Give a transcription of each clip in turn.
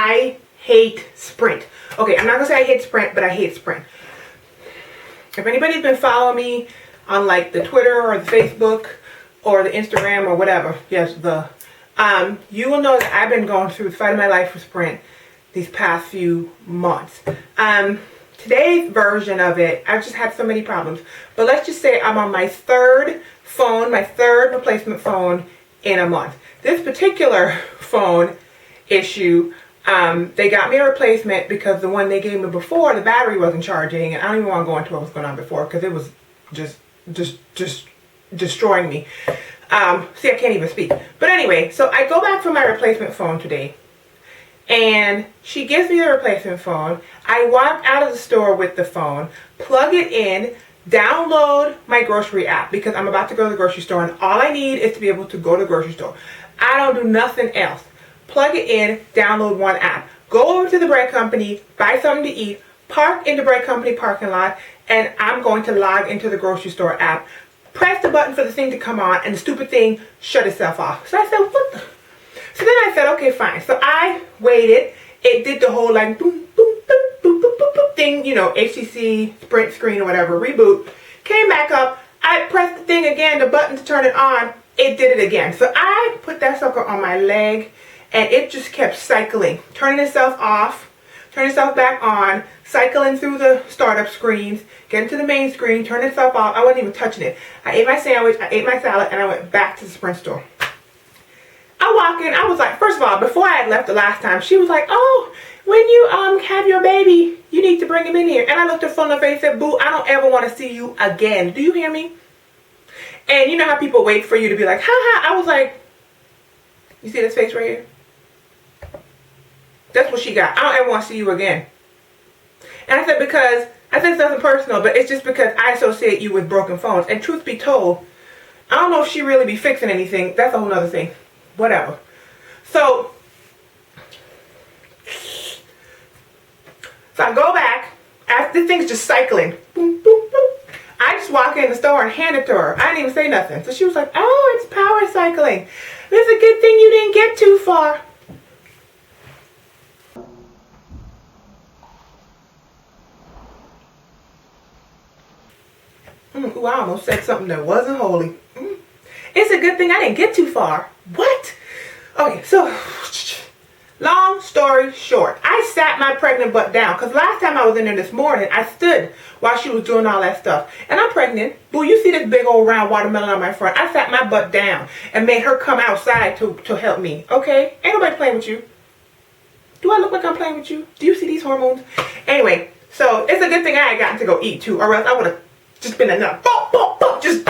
I hate Sprint. Okay, I'm not gonna say I hate Sprint, but I hate Sprint. If anybody's been following me on like the Twitter or the Facebook or the Instagram or whatever, yes, you will know that I've been going through the fight of my life for Sprint these past few months. Today's version of it, I've just had so many problems. But let's just say I'm on my third phone, my third replacement phone in a month. This particular phone issue, they got me a replacement because the one they gave me before, the battery wasn't charging, and I don't even want to go into what was going on before because it was just destroying me. See, I can't even speak. But anyway, so I go back for my replacement phone today, and she gives me the replacement phone. I walk out of the store with the phone, plug it in, download my grocery app because I'm about to go to the grocery store, and all I need is to be able to go to the grocery store. I don't do nothing else. Plug it in, download one app. Go over to the bread company, buy something to eat, park in the bread company parking lot, and I'm going to log into the grocery store app. Press the button for the thing to come on, and the stupid thing shut itself off. So I said, what the? So then I said, okay, fine. So I waited. It did the whole like boom, boom, boom, boom, boom, boom, boom thing, you know, HTC, Sprint screen or whatever, reboot. Came back up. I pressed the thing again, the button to turn it on. It did it again. So I put that sucker on my leg, and it just kept cycling, turning itself off, turning itself back on, cycling through the startup screens, getting to the main screen, turning itself off. I wasn't even touching it. I ate my sandwich, I ate my salad, and I went back to the Sprint store. I walk in, I was like, first of all, before I had left the last time, she was like, oh, when you have your baby, you need to bring him in here. And I looked her full in the face and said, boo, I don't ever want to see you again. Do you hear me? And you know how people wait for you to be like, ha ha. I was like, you see this face right here? That's what she got. I don't ever want to see you again. And I said, because, I said it's nothing personal, but it's just because I associate you with broken phones. And truth be told, I don't know if she really be fixing anything. That's a whole nother thing. Whatever. So I go back. After the thing's just cycling. Boom, boom, boom. I just walk in the store and hand it to her. I didn't even say nothing. So she was like, oh, it's power cycling. It's a good thing you didn't get too far. Ooh, I almost said something that wasn't holy. It's a good thing I didn't get too far. What? Okay, so long story short, I sat my pregnant butt down because last time I was in there this morning, I stood while she was doing all that stuff. And I'm pregnant. Boo, you see this big old round watermelon on my front. I sat my butt down and made her come outside to help me. Okay? Ain't nobody playing with you. Do I look like I'm playing with you? Do you see these hormones? Anyway, so it's a good thing I had gotten to go eat too, or else I would have just been enough. Boom, boom, boom, just.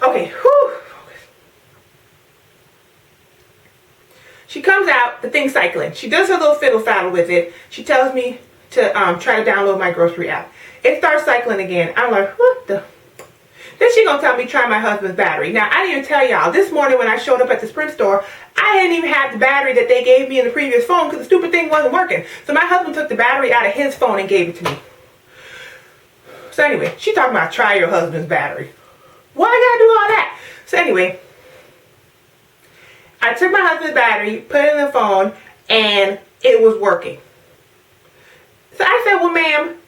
Okay, whew. She comes out, the thing's cycling. She does her little fiddle faddle with it. She tells me to try to download my grocery app. It starts cycling again. I'm like, what the? Then she gonna tell me try my husband's battery. Now, I didn't even tell y'all. This morning when I showed up at the Sprint store, I hadn't even had the battery that they gave me in the previous phone because the stupid thing wasn't working. So my husband took the battery out of his phone and gave it to me. So anyway, she talking about try your husband's battery. Why I gotta do all that? So anyway, I took my husband's battery, put it in the phone, and it was working. So I said, well, ma'am,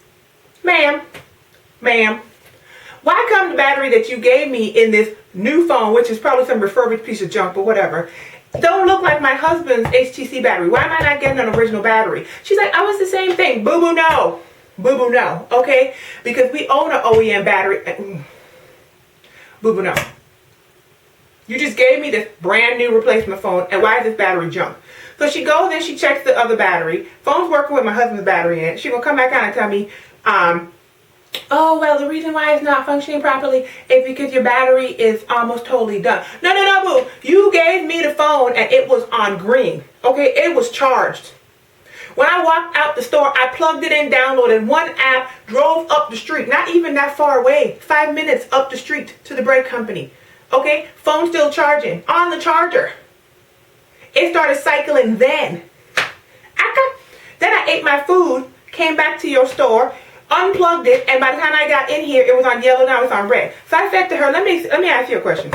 why come the battery that you gave me in this new phone, which is probably some refurbished piece of junk, but whatever, don't look like my husband's HTC battery? Why am I not getting an original battery? She's like, oh, it's the same thing. Boo-boo, no. Boo-boo, no. Okay? Because we own an OEM battery. Boo-boo, no. You just gave me this brand new replacement phone, and why is this battery junk? So she goes and she checks the other battery. Phone's working with my husband's battery in it. She gonna come back out and tell me, oh, well, the reason why it's not functioning properly is because your battery is almost totally done. No, no, no, boo. You gave me the phone and it was on green. Okay, it was charged. When I walked out the store, I plugged it in, downloaded one app, drove up the street, not even that far away, 5 minutes up the street to the bread company. Okay, phone still charging, on the charger. It started cycling then. Then I ate my food, came back to your store, unplugged it, and by the time I got in here, it was on yellow, now it's on red. So I said to her, let me ask you a question.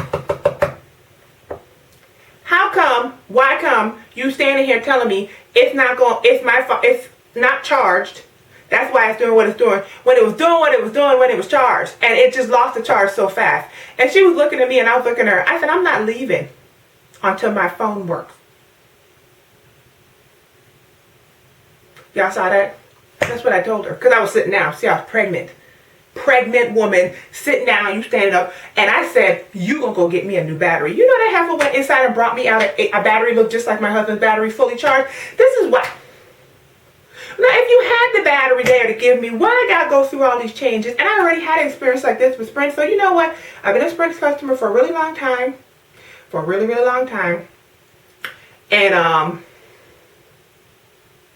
How why come you standing here telling me it's not going, it's my fault, it's not charged. That's why it's doing what it's doing. When it was doing what it was doing when it was charged. And it just lost the charge so fast. And she was looking at me and I was looking at her. I said, I'm not leaving until my phone works. Y'all saw that? That's what I told her. Because I was sitting down. See, I was pregnant. Pregnant woman sitting down, you standing up. And I said, you gonna go get me a new battery. You know that heifer went inside and brought me out a battery looked just like my husband's battery, fully charged. This is what. Now, if you had the battery there to give me, why I gotta go through all these changes? And I already had an experience like this with Sprint. So you know what? I've been a Sprint customer for a really long time. For a really, really long time. And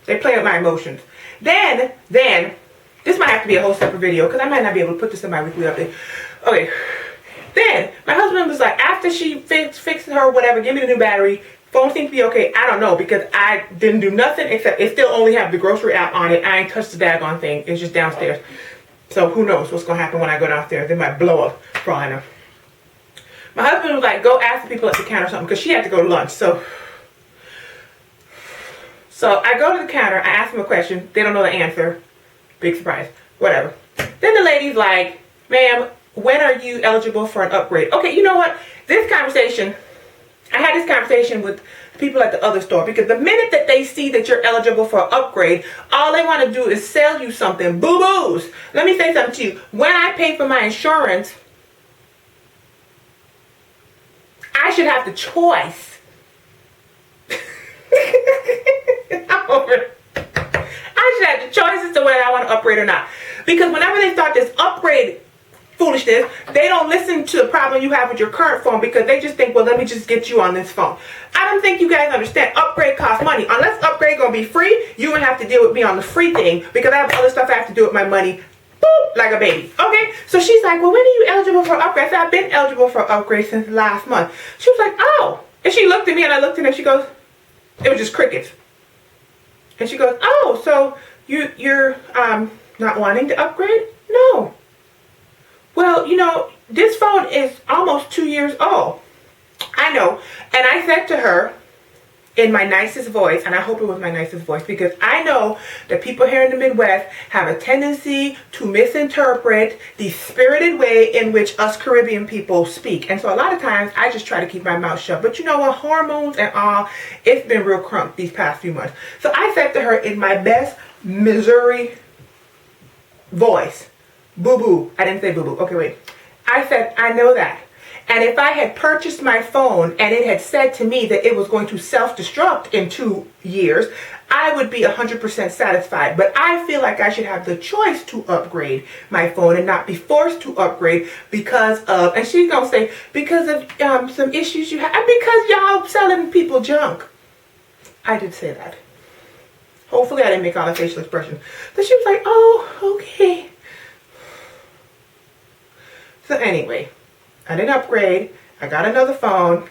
they play with my emotions. Then, this might have to be a whole separate video because I might not be able to put this in my weekly update. Okay. Then, my husband was like, after she fixed her whatever, give me the new battery. Phone seems to be okay. I don't know because I didn't do nothing except it still only have the grocery app on it. I ain't touched the daggone thing. It's just downstairs. So who knows what's going to happen when I go downstairs. It might blow up for all I know. My husband was like, go ask the people at the counter something because she had to go to lunch. So I go to the counter. I ask them a question. They don't know the answer. Big surprise. Whatever. Then the lady's like, ma'am, when are you eligible for an upgrade? Okay, you know what? This conversation... I had this conversation with people at the other store because the minute that they see that you're eligible for an upgrade, all they want to do is sell you something. Boo-boos. Let me say something to you. When I pay for my insurance, I should have the choice. I'm over it. I should have the choice as to whether I want to upgrade or not. Because whenever they start this upgrade foolishness, they don't listen to the problem you have with your current phone because they just think, well, let me just get you on this phone. I don't think you guys understand. Upgrade costs money. Unless upgrade gonna be free, you're gonna have to deal with me on the free thing because I have other stuff I have to do with my money. Boop, like a baby. Okay? So she's like, well, when are you eligible for upgrade? I said, I've been eligible for upgrade since last month. She was like, oh. And she looked at me and I looked at her and she goes, it was just crickets. And she goes, oh, so you're not wanting to upgrade? No. Well, you know, this phone is almost 2 years old. I know. And I said to her in my nicest voice, and I hope it was my nicest voice, because I know that people here in the Midwest have a tendency to misinterpret the spirited way in which us Caribbean people speak. And so a lot of times I just try to keep my mouth shut. But you know what? Hormones and all, it's been real crump these past few months. So I said to her in my best Missouri voice, boo-boo. I didn't say boo-boo. Okay, wait. I said, I know that. And if I had purchased my phone and it had said to me that it was going to self-destruct in 2 years, I would be 100% satisfied. But I feel like I should have the choice to upgrade my phone and not be forced to upgrade because of, and she's going to say, because of some issues you have, and because y'all selling people junk. I did say that. Hopefully I didn't make all the facial expressions. But she was like, oh, okay. So anyway, I didn't upgrade. I got another phone.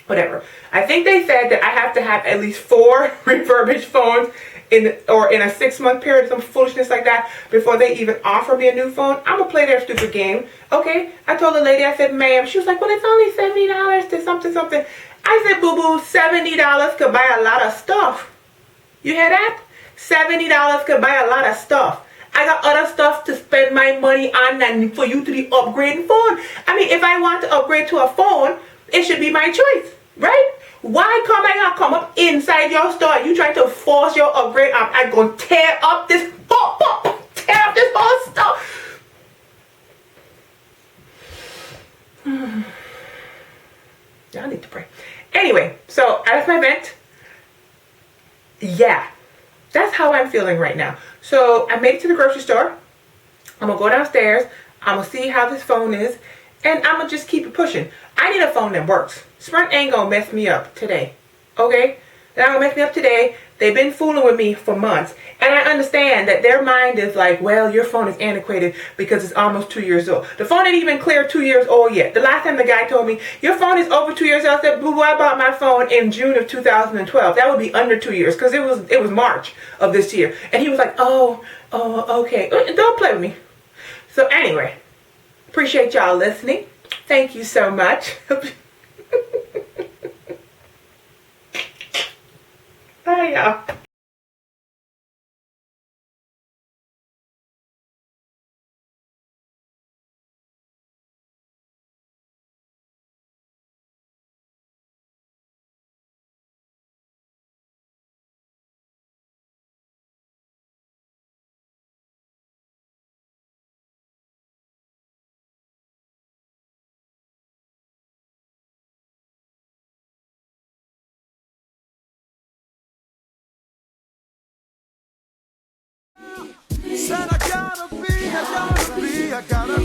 Whatever. I think they said that I have to have at least 4 refurbished phones in a 6-month period, some foolishness like that, before they even offer me a new phone. I'm gonna play their stupid game. Okay. I told the lady, I said, ma'am. She was like, well, it's only $70 to something. I said, boo-boo, $70 could buy a lot of stuff. You hear that? $70 could buy a lot of stuff. I got other stuff to spend my money on than for you to be upgrading phone. I mean, if I want to upgrade to a phone, it should be my choice, right? Why come I not come up inside your store? You trying to force your upgrade? I'm going to tear up this whole stuff. Y'all need to pray. Anyway, so that's my vent. Yeah. That's how I'm feeling right now. So I made it to the grocery store. I'm going to go downstairs. I'm going to see how this phone is. And I'm going to just keep it pushing. I need a phone that works. Sprint ain't going to mess me up today. Okay? They're not going to mess me up today. They've been fooling with me for months. And I understand that their mind is like, well, your phone is antiquated because it's almost 2 years old. The phone ain't even clear 2 years old yet. The last time the guy told me, your phone is over 2 years old, I said, boo-boo, I bought my phone in June of 2012. That would be under 2 years because it was March of this year. And he was like, oh, okay. Don't play with me. So anyway, appreciate y'all listening. Thank you so much. Bye, y'all. Said I gotta be, I gotta